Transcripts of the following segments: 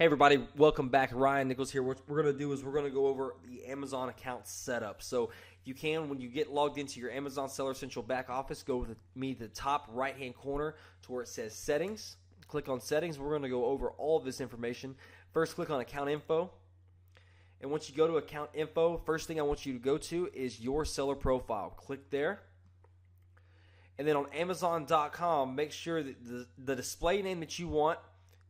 Hey everybody, welcome back. Ryan Nichols here. What we're going to do is we're going to go over the Amazon account setup. So you can, when you get logged into your Amazon Seller Central back office, go with me to the top right-hand corner to where it says Settings. Click on Settings. We're going to go over all of this information. First, click on Account Info. And once you go to Account Info, first thing I want you to go to is your seller profile. Click there. And then on Amazon.com, make sure that the display name that you want,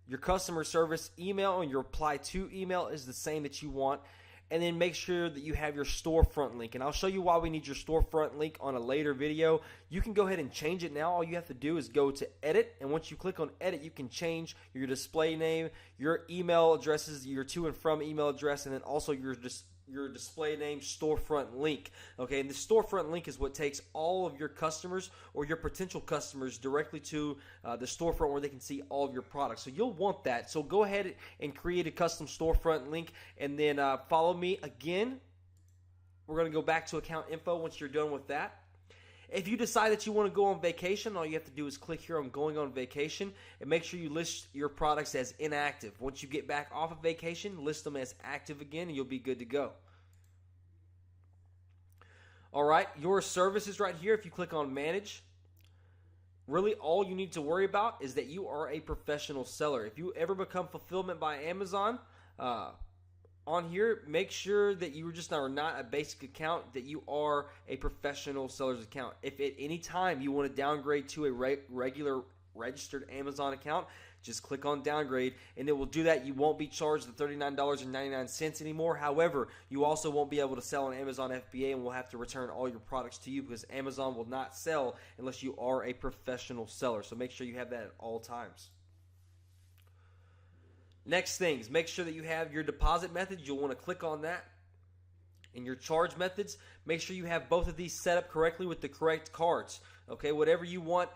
your customer service email, and your reply to email is the same that you want. And then make sure that you have your storefront link. And I'll show you why we need your storefront link on a later video. You can go ahead and change it now. All you have to do is go to Edit. And once you click on Edit, you can change your display name, your email addresses, your to and from email address, and then also your display name storefront link. Okay, and the storefront link is what takes all of your customers or your potential customers directly to the storefront where they can see all of your products. So you'll want that. So go ahead and create a custom storefront link, and then follow me again. We're going to go back to account info once you're done with that. If you decide that you want to go on vacation, all you have to do is click here on going on vacation and make sure you list your products as inactive. Once you get back off of vacation, list them as active again and you'll be good to go. All right, your services right here, if you click on manage, really all you need to worry about is that you are a professional seller. If you ever become Fulfillment by Amazon, on here, make sure that you are not a basic account, that you are a professional seller's account. If at any time you want to downgrade to a regular registered Amazon account, just click on downgrade and it will do that. You won't be charged the $39.99 anymore. However, you also won't be able to sell on Amazon FBA and will have to return all your products to you because Amazon will not sell unless you are a professional seller. So make sure you have that at all times. Next things, make sure that you have your deposit methods. You'll want to click on that. And your charge methods, make sure you have both of these set up correctly with the correct cards. Okay, whatever you want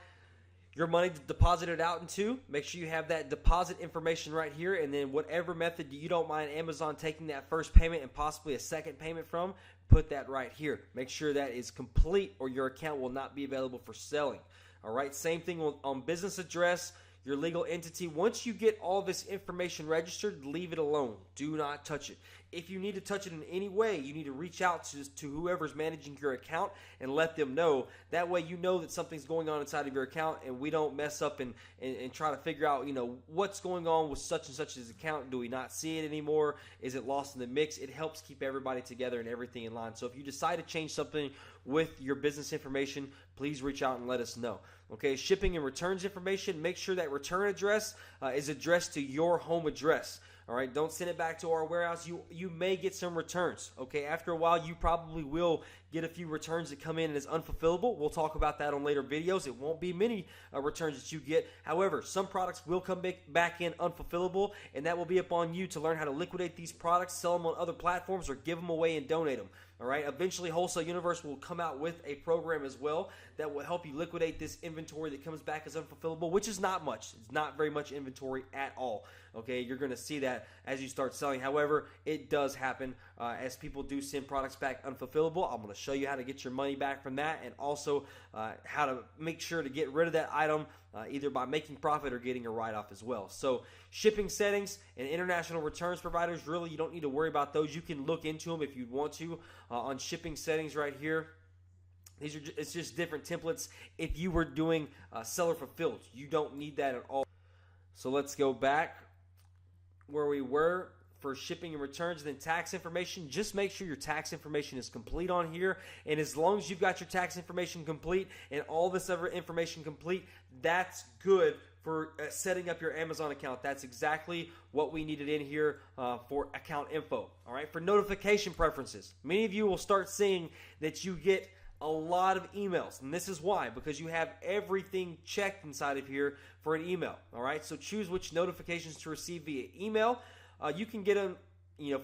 your money deposited out into, make sure you have that deposit information right here. And then whatever method you don't mind Amazon taking that first payment and possibly a second payment from, put that right here. Make sure that is complete or your account will not be available for selling. All right, same thing on business address, your legal entity. Once you get all this information registered, leave it alone. Do not touch it. If you need to touch it in any way, you need to reach out to whoever's managing your account and let them know. That way you know that something's going on inside of your account and we don't mess up and try to figure out, what's going on with such and such's account. Do we not see it anymore? Is it lost in the mix? It helps keep everybody together and everything in line. So if you decide to change something with your business information, please reach out and let us know. Okay, shipping and returns information, make sure that return address is addressed to your home address. All right, don't send it back to our warehouse. You may get some returns. Okay, after a while, you probably will get a few returns that come in as unfulfillable. We'll talk about that on later videos. It won't be many returns that you get. However, some products will come back in unfulfillable, and that will be upon you to learn how to liquidate these products, sell them on other platforms, or give them away and donate them. All right. Eventually, Wholesale Universe will come out with a program as well that will help you liquidate this inventory that comes back as unfulfillable, which is not much. It's not very much inventory at all. Okay. You're going to see that as you start selling. However, it does happen as people do send products back unfulfillable. I'm going to show you how to get your money back from that, and also how to make sure to get rid of that item either by making profit or getting a write-off as well. So shipping settings and international returns providers, really you don't need to worry about those. You can look into them if you want to on shipping settings right here. It's just different templates. If you were doing seller fulfilled, you don't need that at all. So let's go back where we were for shipping and returns, and then tax information. Just make sure your tax information is complete on here, and as long as you've got your tax information complete and all this other information complete, that's good for setting up your Amazon account. That's exactly what we needed in here for account info. All right, for notification preferences, many of you will start seeing that you get a lot of emails, and this is why, because you have everything checked inside of here for an email. All right, so choose which notifications to receive via email. You can get them,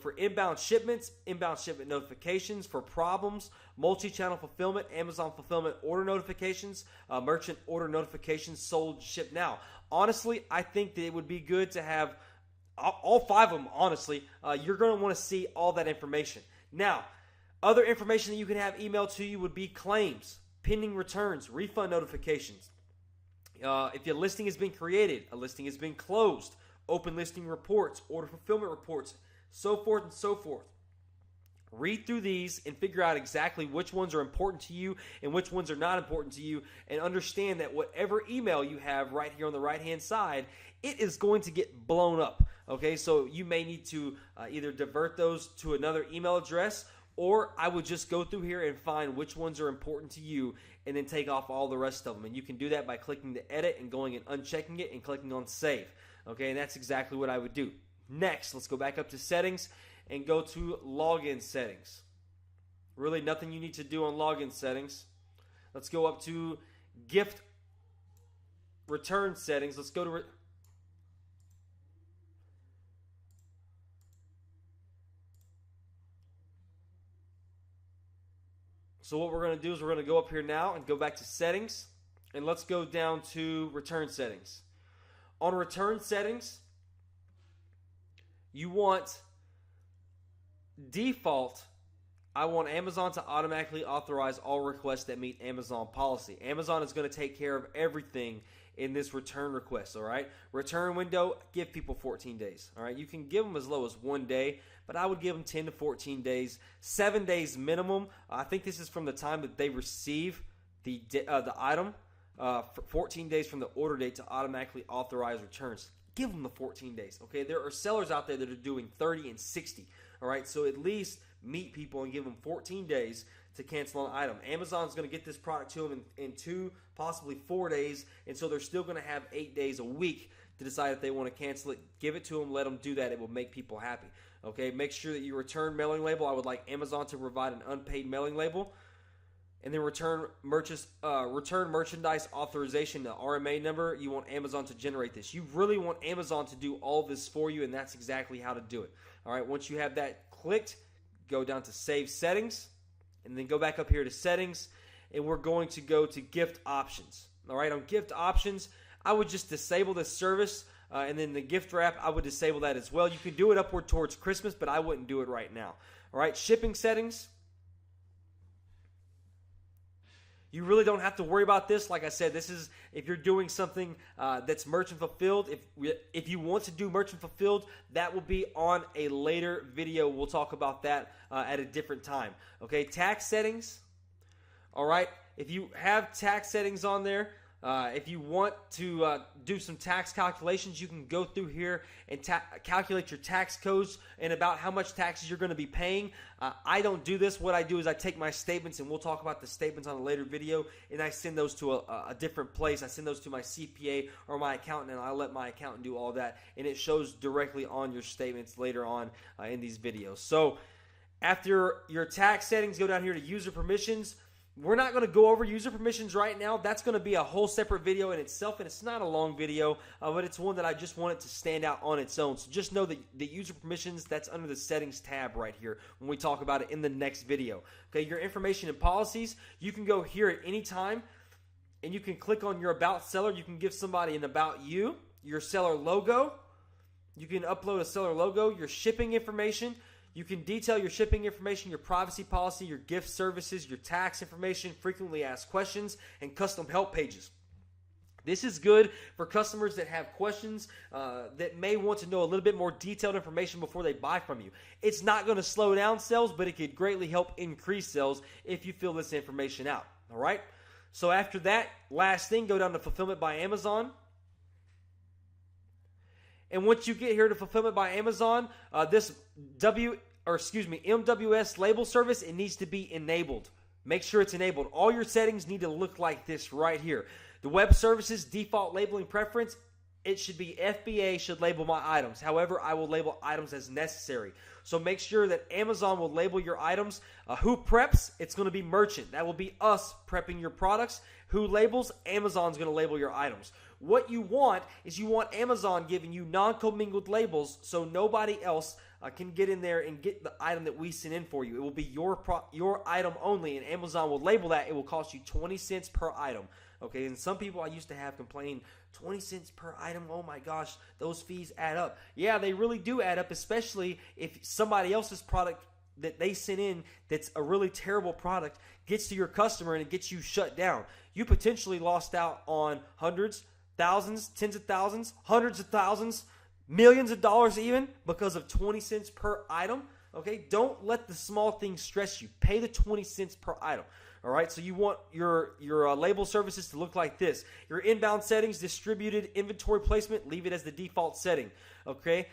for inbound shipment notifications, for problems, multi-channel fulfillment, Amazon fulfillment order notifications, merchant order notifications, sold, shipped now. Honestly, I think that it would be good to have all 5 of them. Honestly, you're going to want to see all that information. Now, other information that you can have emailed to you would be claims, pending returns, refund notifications. If your listing has been created, a listing has been closed, open listing reports, order fulfillment reports, so forth and so forth. Read through these and figure out exactly which ones are important to you and which ones are not important to you, and understand that whatever email you have right here on the right-hand side, it is going to get blown up. Okay, so you may need to either divert those to another email address, or I would just go through here and find which ones are important to you and then take off all the rest of them. And you can do that by clicking the edit and going and unchecking it and clicking on save. Okay, and that's exactly what I would do. Next, let's go back up to settings and go to login settings. Really nothing you need to do on login settings. Let's go up to gift return settings. Let's go to So what we're going to do is we're going to go up here now and go back to settings, and let's go down to return settings. On return settings, you want default. I want Amazon to automatically authorize all requests that meet Amazon policy. Amazon is going to take care of everything in this return request, all right? Return window, give people 14 days, all right? You can give them as low as 1 day, but I would give them 10 to 14 days, 7 days minimum. I think this is from the time that they receive the item, 14 days from the order date to automatically authorize returns. Give them the 14 days, okay? There are sellers out there that are doing 30 and 60, all right? So at least meet people and give them 14 days to cancel an item. Amazon's going to get this product to them in 2, possibly 4 days, and so they're still going to have 8 days a week to decide if they want to cancel it. Give it to them, let them do that. It will make people happy. Okay, make sure that you return mailing label. I would like Amazon to provide an unpaid mailing label. And then return merchandise authorization, the RMA number. You want Amazon to generate this. You really want Amazon to do all this for you, and that's exactly how to do it. All right, once you have that clicked, go down to Save Settings, and then go back up here to Settings, and we're going to go to Gift Options. All right, on Gift Options, I would just disable this service, and then the gift wrap, I would disable that as well. You can do it upward towards Christmas, but I wouldn't do it right now. All right, Shipping Settings. You really don't have to worry about this. Like I said, this is if you're doing something that's merchant fulfilled. If you want to do merchant fulfilled, that will be on a later video. We'll talk about that at a different time. Okay, tax settings. All right, if you have tax settings on there, if you want to do some tax calculations, you can go through here and calculate your tax codes and about how much taxes you're going to be paying. I don't do this. What I do is I take my statements, and we'll talk about the statements on a later video, and I send those to a different place. I send those to my CPA or my accountant, and I let my accountant do all that, and it shows directly on your statements later on in these videos. So after your tax settings, go down here to user permissions. We're not going to go over user permissions right now. That's going to be a whole separate video in itself, and it's not a long video, but it's one that I just wanted to stand out on its own. So just know that the user permissions, that's under the settings tab right here when we talk about it in the next video. Okay, your information and policies, you can go here at any time, and you can click on your About Seller. You can give somebody an About You, your seller logo. You can upload a seller logo, your shipping information. You can detail your shipping information, your privacy policy, your gift services, your tax information, frequently asked questions, and custom help pages. This is good for customers that have questions that may want to know a little bit more detailed information before they buy from you. It's not going to slow down sales, but it could greatly help increase sales if you fill this information out. All right? So after that, last thing, go down to Fulfillment by Amazon. And once you get here to Fulfillment by Amazon, this MWS label service, it needs to be enabled. Make sure it's enabled. All your settings need to look like this right here. The web services default labeling preference, it should be FBA should label my items. However, I will label items as necessary. So make sure that Amazon will label your items. Who preps? It's going to be merchant. That will be us prepping your products. Who labels? Amazon's going to label your items. What you want is you want Amazon giving you non-commingled labels so nobody else can get in there and get the item that we send in for you. It will be your item only, and Amazon will label that. It will cost you 20 cents per item. Okay, and some people I used to have complain, 20 cents per item, oh my gosh, those fees add up. Yeah, they really do add up, especially if somebody else's product that they sent in that's a really terrible product gets to your customer and it gets you shut down. You potentially lost out on hundreds, thousands, tens of thousands, hundreds of thousands millions of dollars even because of 20 cents per item. Okay, don't let the small things stress you. Pay the 20 cents per item. All right, so you want your label services to look like this. Your inbound settings, distributed inventory placement, leave it as the default setting. Okay,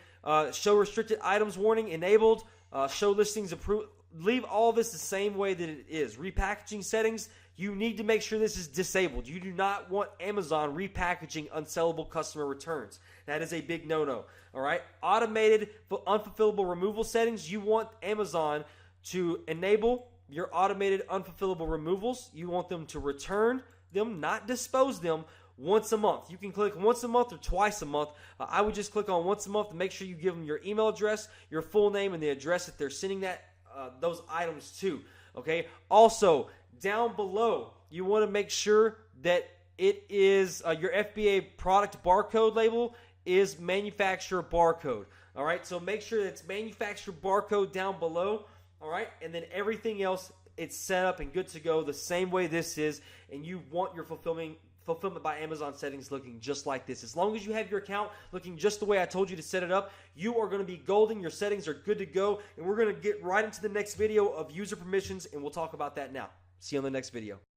show restricted items warning enabled. Show listings approved. Leave all this the same way that it is. Repackaging settings, you need to make sure this is disabled. You do not want Amazon repackaging unsellable customer returns. That is a big no-no. All right, automated unfulfillable removal settings, you want Amazon to enable your automated unfulfillable removals. You want them to return them, not dispose them, once a month. You can click once a month or twice a month. I would just click on once a month to make sure you give them your email address, your full name, and the address that they're sending those items to. Okay. Also, down below, you want to make sure that it is your FBA product barcode label is manufacturer barcode. All right. So make sure that it's manufacturer barcode down below. All right. And then everything else, it's set up and good to go the same way this is. And you want your fulfillment by Amazon settings looking just like this. As long as you have your account looking just the way I told you to set it up, you are going to be golden. Your settings are good to go. And we're going to get right into the next video of user permissions, and we'll talk about that now. See you on the next video.